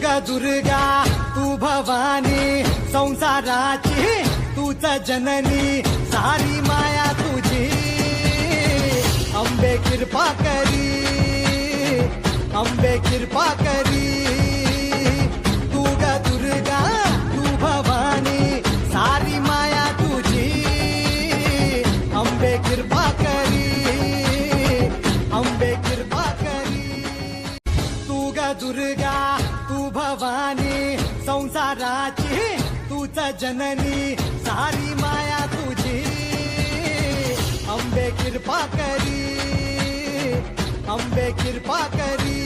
ग दुर्गा तू भवानी संसाराची तूच जननी सारी माया तुझी अंबे कृपा करी अंबे कृपा करी तू ग दुर्गा तू भवानी सारी माया तुझी अंबे कृपा करी अंबे कृपा करी तू ग दुर्गा तू भवानी संसाराची तूच जननी सारी माया तुझी अंबे कृपा करी अंबे कृपा करी